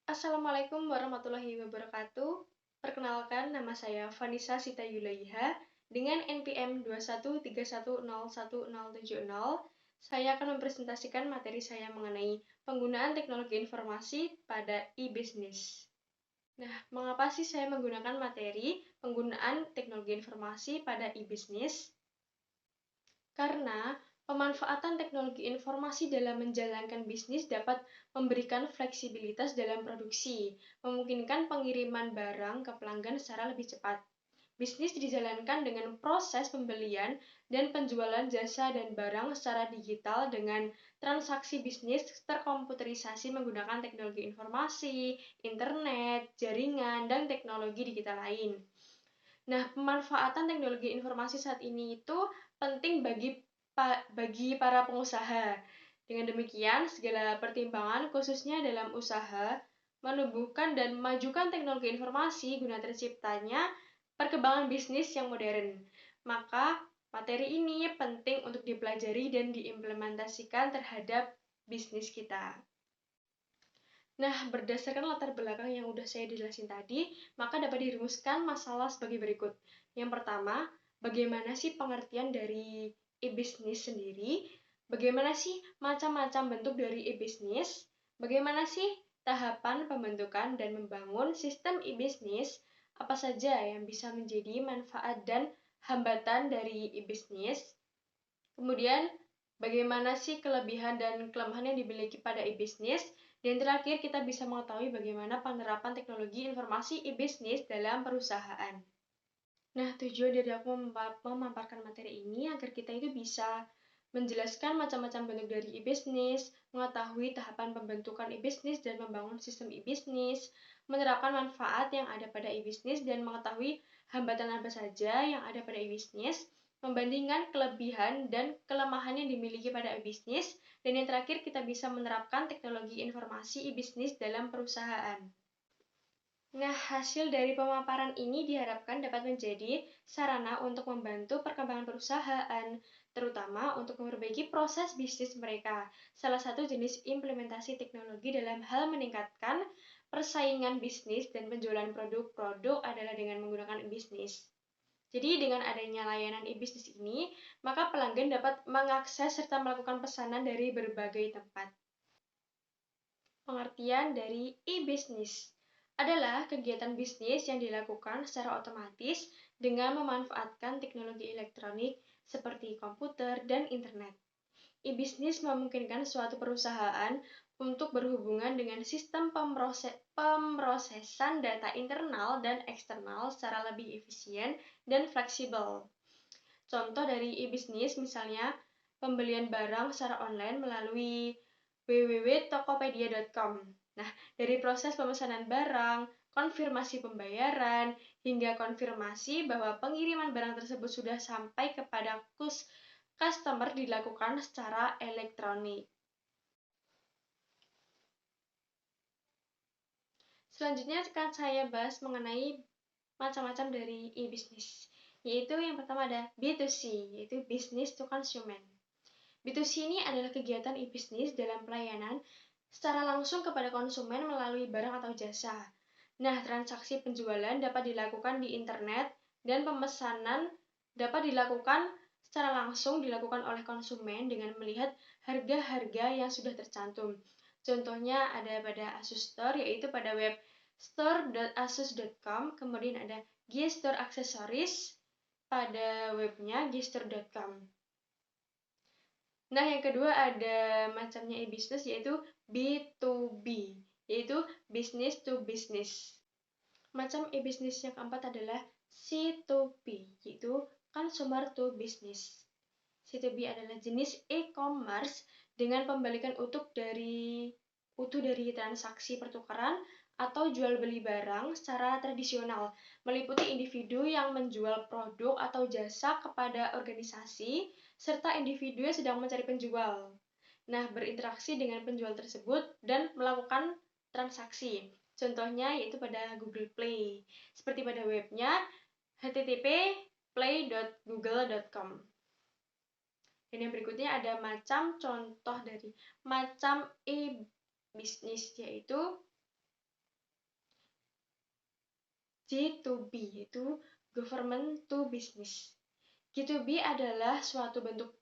Assalamualaikum warahmatullahi wabarakatuh. Perkenalkan, nama saya Vanessa Sita Yulaiha dengan NPM 213101070. Saya akan mempresentasikan materi saya mengenai penggunaan teknologi informasi pada e-business. Nah, mengapa sih saya menggunakan materi penggunaan teknologi informasi pada e-business? Karena pemanfaatan teknologi informasi dalam menjalankan bisnis dapat memberikan fleksibilitas dalam produksi, memungkinkan pengiriman barang ke pelanggan secara lebih cepat. Bisnis dijalankan dengan proses pembelian dan penjualan jasa dan barang secara digital dengan transaksi bisnis terkomputerisasi menggunakan teknologi informasi, internet, jaringan, dan teknologi digital lain. Nah, pemanfaatan teknologi informasi saat ini itu penting bagi para pengusaha. Dengan demikian, segala pertimbangan khususnya dalam usaha menumbuhkan dan memajukan teknologi informasi guna terciptanya perkembangan bisnis yang modern. Maka, materi ini penting untuk dipelajari dan diimplementasikan terhadap bisnis kita. Nah, berdasarkan latar belakang yang udah saya jelasin tadi, maka dapat dirumuskan masalah sebagai berikut. Yang pertama, bagaimana sih pengertian dari e-business sendiri? Bagaimana sih macam-macam bentuk dari e-business? Bagaimana sih tahapan pembentukan dan membangun sistem e-business? Apa saja yang bisa menjadi manfaat dan hambatan dari e-business? Kemudian, bagaimana sih kelebihan dan kelemahan yang dimiliki pada e-business? Dan terakhir, kita bisa mengetahui bagaimana penerapan teknologi informasi e-business dalam perusahaan. Nah, tujuan dari aku memaparkan materi ini agar kita itu bisa menjelaskan macam-macam bentuk dari e-business, mengetahui tahapan pembentukan e-business dan membangun sistem e-business, menerapkan manfaat yang ada pada e-business dan mengetahui hambatan apa saja yang ada pada e-business, membandingkan kelebihan dan kelemahan yang dimiliki pada e-business, dan yang terakhir kita bisa menerapkan teknologi informasi e-business dalam perusahaan. Nah, hasil dari pemaparan ini diharapkan dapat menjadi sarana untuk membantu perkembangan perusahaan, terutama untuk memperbaiki proses bisnis mereka. Salah satu jenis implementasi teknologi dalam hal meningkatkan persaingan bisnis dan penjualan produk-produk adalah dengan menggunakan e-bisnis. Jadi, dengan adanya layanan e-bisnis ini, maka pelanggan dapat mengakses serta melakukan pesanan dari berbagai tempat. Pengertian dari e-bisnis adalah kegiatan bisnis yang dilakukan secara otomatis dengan memanfaatkan teknologi elektronik seperti komputer dan internet. E-bisnis memungkinkan suatu perusahaan untuk berhubungan dengan sistem pemrosesan data internal dan eksternal secara lebih efisien dan fleksibel. Contoh dari e-bisnis misalnya pembelian barang secara online melalui www.tokopedia.com. Nah, dari proses pemesanan barang, konfirmasi pembayaran, hingga konfirmasi bahwa pengiriman barang tersebut sudah sampai kepada customer dilakukan secara elektronik. Selanjutnya akan saya bahas mengenai macam-macam dari e-bisnis, yaitu yang pertama ada B2C, yaitu Business to Consumer. B2C ini adalah kegiatan e-bisnis dalam pelayanan secara langsung kepada konsumen melalui barang atau jasa. Nah, transaksi penjualan dapat dilakukan di internet dan pemesanan dapat dilakukan secara langsung dilakukan oleh konsumen dengan melihat harga-harga yang sudah tercantum. Contohnya ada pada Asus Store, yaitu pada web store.asus.com, kemudian ada G-Store Aksesoris pada webnya gstore.com. Nah, yang kedua ada macamnya e-business yaitu B2B, yaitu business to business. Macam e-business yang keempat adalah C2B, yaitu consumer to business. C2B adalah jenis e-commerce dengan pembalikan utuh dari transaksi pertukaran atau jual beli barang secara tradisional, meliputi individu yang menjual produk atau jasa kepada organisasi serta individu yang sedang mencari penjual. Nah, berinteraksi dengan penjual tersebut dan melakukan transaksi. Contohnya yaitu pada Google Play, seperti pada webnya http://play.google.com. Dan yang berikutnya ada macam contoh dari macam e-bisnis, yaitu G2B, yaitu government to business. G2B adalah suatu bentuk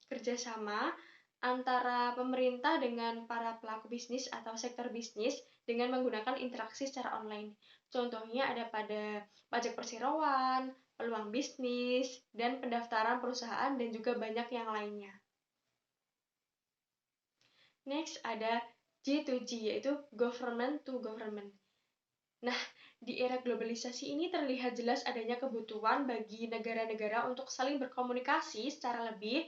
kerjasama antara pemerintah dengan para pelaku bisnis atau sektor bisnis dengan menggunakan interaksi secara online. Contohnya ada pada pajak perseroan, peluang bisnis, dan pendaftaran perusahaan, dan juga banyak yang lainnya. Next ada G2G, yaitu government to government. Nah, di era globalisasi ini terlihat jelas adanya kebutuhan bagi negara-negara untuk saling berkomunikasi secara lebih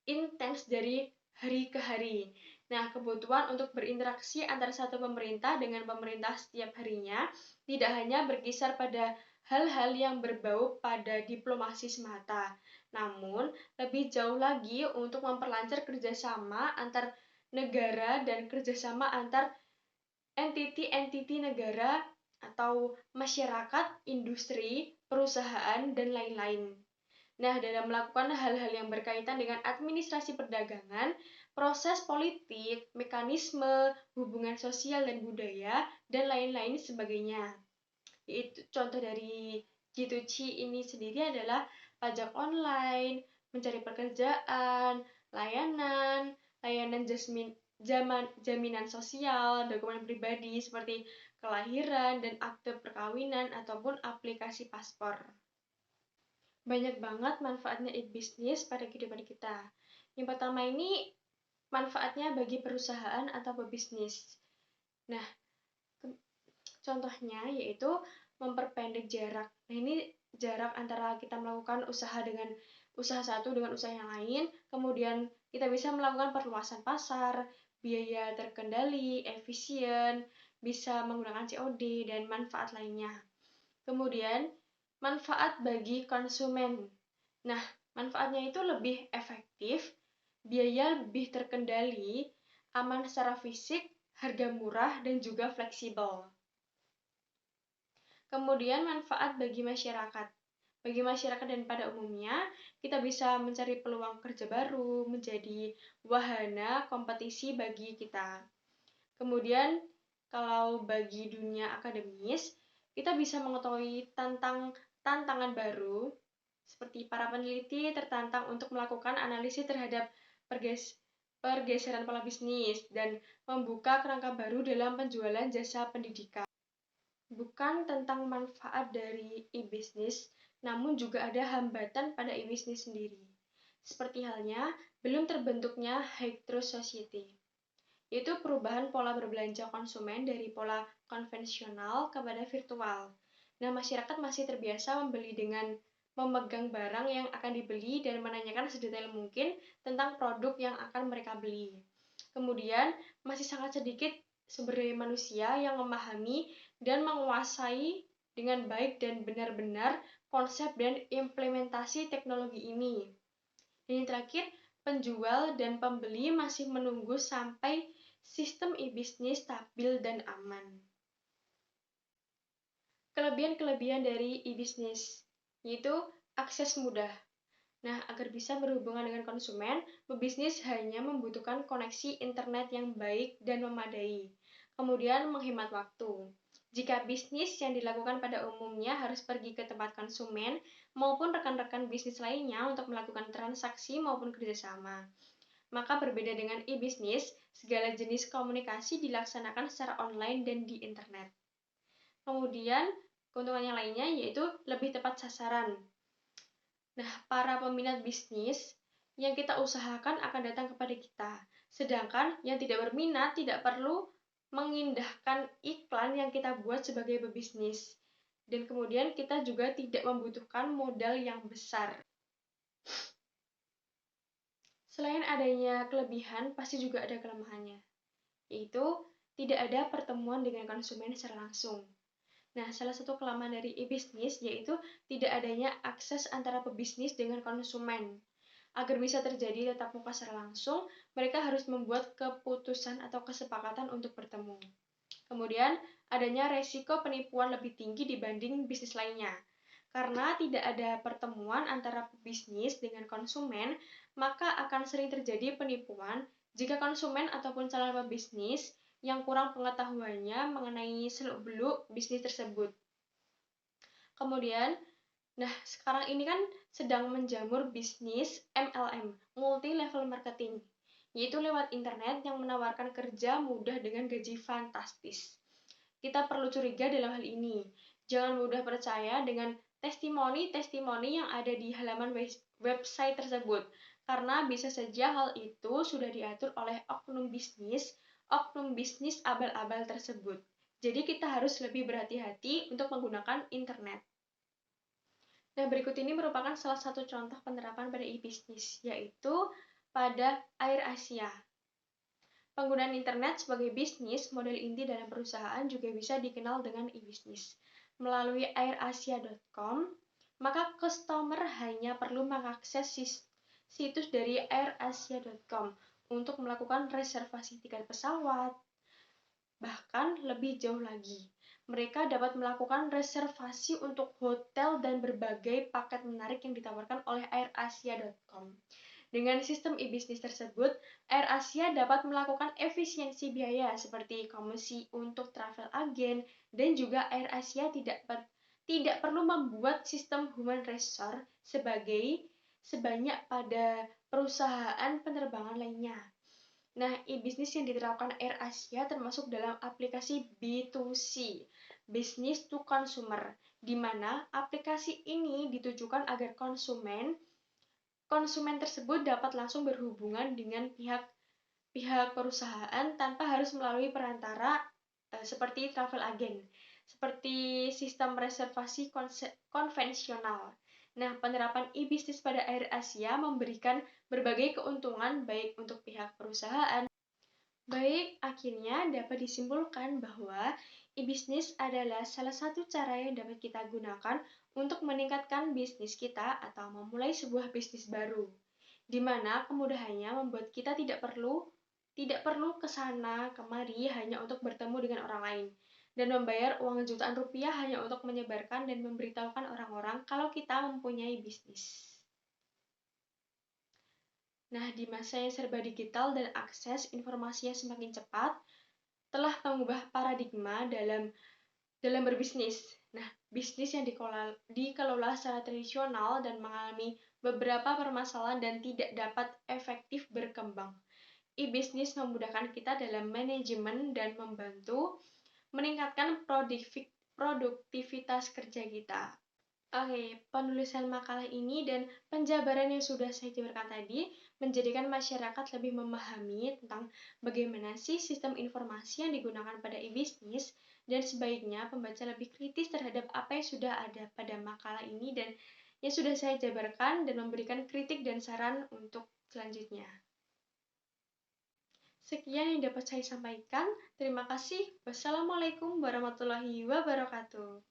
intens dari hari ke hari. Nah, kebutuhan untuk berinteraksi antara satu pemerintah dengan pemerintah setiap harinya tidak hanya berkisar pada hal-hal yang berbau pada diplomasi semata, namun lebih jauh lagi untuk memperlancar kerjasama antar negara dan kerjasama antar entiti-entiti negara atau masyarakat, industri, perusahaan, dan lain-lain. Nah, dalam melakukan hal-hal yang berkaitan dengan administrasi perdagangan, proses politik, mekanisme, hubungan sosial dan budaya, dan lain-lain sebagainya. Itu contoh dari G2C ini sendiri adalah pajak online, mencari pekerjaan, layanan, layanan jaminan sosial, dokumen pribadi seperti kelahiran dan akte perkawinan ataupun aplikasi paspor. Banyak banget manfaatnya e-bisnis pada kehidupan kita. Yang pertama ini manfaatnya bagi perusahaan atau pebisnis. Nah, contohnya yaitu memperpendek jarak. Nah, ini jarak antara kita melakukan usaha dengan usaha satu dengan usaha yang lain, kemudian kita bisa melakukan perluasan pasar, biaya terkendali, efisien, bisa menggunakan COD dan manfaat lainnya. Kemudian manfaat bagi konsumen. Nah, manfaatnya itu lebih efektif, biaya lebih terkendali, aman secara fisik, harga murah, dan juga fleksibel. Kemudian manfaat bagi masyarakat. Bagi masyarakat dan pada umumnya, kita bisa mencari peluang kerja baru, menjadi wahana kompetisi bagi kita. Kemudian, kalau bagi dunia akademis, kita bisa mengetahui tantangan baru, seperti para peneliti tertantang untuk melakukan analisis terhadap pergeseran pola bisnis dan membuka kerangka baru dalam penjualan jasa pendidikan. Bukan tentang manfaat dari e-bisnis, namun juga ada hambatan pada e-bisnis sendiri. Seperti halnya belum terbentuknya high trust society, yaitu perubahan pola berbelanja konsumen dari pola konvensional kepada virtual. Nah, masyarakat masih terbiasa membeli dengan memegang barang yang akan dibeli dan menanyakan sedetail mungkin tentang produk yang akan mereka beli. Kemudian, masih sangat sedikit sumber daya manusia yang memahami dan menguasai dengan baik dan benar-benar konsep dan implementasi teknologi ini. Dan yang terakhir, penjual dan pembeli masih menunggu sampai sistem e-bisnis stabil dan aman. Kelebihan-kelebihan dari e-bisnis yaitu akses mudah. Nah, agar bisa berhubungan dengan konsumen, pebisnis hanya membutuhkan koneksi internet yang baik dan memadai. Kemudian menghemat waktu. Jika bisnis yang dilakukan pada umumnya harus pergi ke tempat konsumen maupun rekan-rekan bisnis lainnya untuk melakukan transaksi maupun kerjasama, maka berbeda dengan e-bisnis, segala jenis komunikasi dilaksanakan secara online dan di internet. Kemudian, keuntungan yang lainnya yaitu lebih tepat sasaran. Nah, para peminat bisnis yang kita usahakan akan datang kepada kita. Sedangkan yang tidak berminat tidak perlu mengindahkan iklan yang kita buat sebagai pebisnis. Dan kemudian kita juga tidak membutuhkan modal yang besar. Selain adanya kelebihan, pasti juga ada kelemahannya, yaitu tidak ada pertemuan dengan konsumen secara langsung. Nah, salah satu kelemahan dari e-bisnis yaitu tidak adanya akses antara pebisnis dengan konsumen. Agar bisa terjadi tatap muka secara langsung, mereka harus membuat keputusan atau kesepakatan untuk bertemu. Kemudian, adanya resiko penipuan lebih tinggi dibanding bisnis lainnya. Karena tidak ada pertemuan antara pebisnis dengan konsumen, maka akan sering terjadi penipuan jika konsumen ataupun calon pebisnis yang kurang pengetahuannya mengenai seluk-beluk bisnis tersebut. Kemudian, nah sekarang ini kan sedang menjamur bisnis MLM, multi level marketing, yaitu lewat internet yang menawarkan kerja mudah dengan gaji fantastis. Kita perlu curiga dalam hal ini. Jangan mudah percaya dengan testimoni-testimoni yang ada di halaman website tersebut, karena bisa saja hal itu sudah diatur oleh oknum bisnis abal-abal tersebut. Jadi kita harus lebih berhati-hati untuk menggunakan internet. Nah, berikut ini merupakan salah satu contoh penerapan pada e-bisnis, yaitu pada AirAsia. Penggunaan internet sebagai bisnis model inti dalam perusahaan juga bisa dikenal dengan e-bisnis. Melalui airasia.com, maka customer hanya perlu mengakses situs dari airasia.com untuk melakukan reservasi tiket pesawat. Bahkan lebih jauh lagi, mereka dapat melakukan reservasi untuk hotel dan berbagai paket menarik yang ditawarkan oleh airasia.com. Dengan sistem e-bisnis tersebut, AirAsia dapat melakukan efisiensi biaya seperti komisi untuk travel agent, dan juga AirAsia tidak perlu membuat sistem human resource sebanyak pada perusahaan penerbangan lainnya. Nah, e-bisnis yang diterapkan AirAsia termasuk dalam aplikasi B2C, Business to Consumer, di mana aplikasi ini ditujukan agar konsumen tersebut dapat langsung berhubungan dengan pihak perusahaan tanpa harus melalui perantara seperti travel agent, seperti sistem reservasi konvensional. Nah, penerapan e-bisnis pada AirAsia memberikan berbagai keuntungan baik untuk pihak perusahaan. Baik, akhirnya dapat disimpulkan bahwa e-bisnis adalah salah satu cara yang dapat kita gunakan untuk meningkatkan bisnis kita atau memulai sebuah bisnis baru, di mana kemudahannya membuat kita tidak perlu ke sana kemari hanya untuk bertemu dengan orang lain dan membayar uang jutaan rupiah hanya untuk menyebarkan dan memberitahukan orang-orang kalau kita mempunyai bisnis. Nah, di masa yang serba digital dan akses informasi yang semakin cepat, telah mengubah paradigma dalam berbisnis. Nah, bisnis yang dikelola secara tradisional dan mengalami beberapa permasalahan dan tidak dapat efektif berkembang. E-bisnis memudahkan kita dalam manajemen dan membantu meningkatkan produktivitas kerja kita. Oke, penulisan makalah ini dan penjabaran yang sudah saya jabarkan tadi menjadikan masyarakat lebih memahami tentang bagaimana sih sistem informasi yang digunakan pada e-bisnis, dan sebaiknya pembaca lebih kritis terhadap apa yang sudah ada pada makalah ini dan yang sudah saya jabarkan dan memberikan kritik dan saran untuk selanjutnya. Sekian yang dapat saya sampaikan. Terima kasih. Wassalamualaikum warahmatullahi wabarakatuh.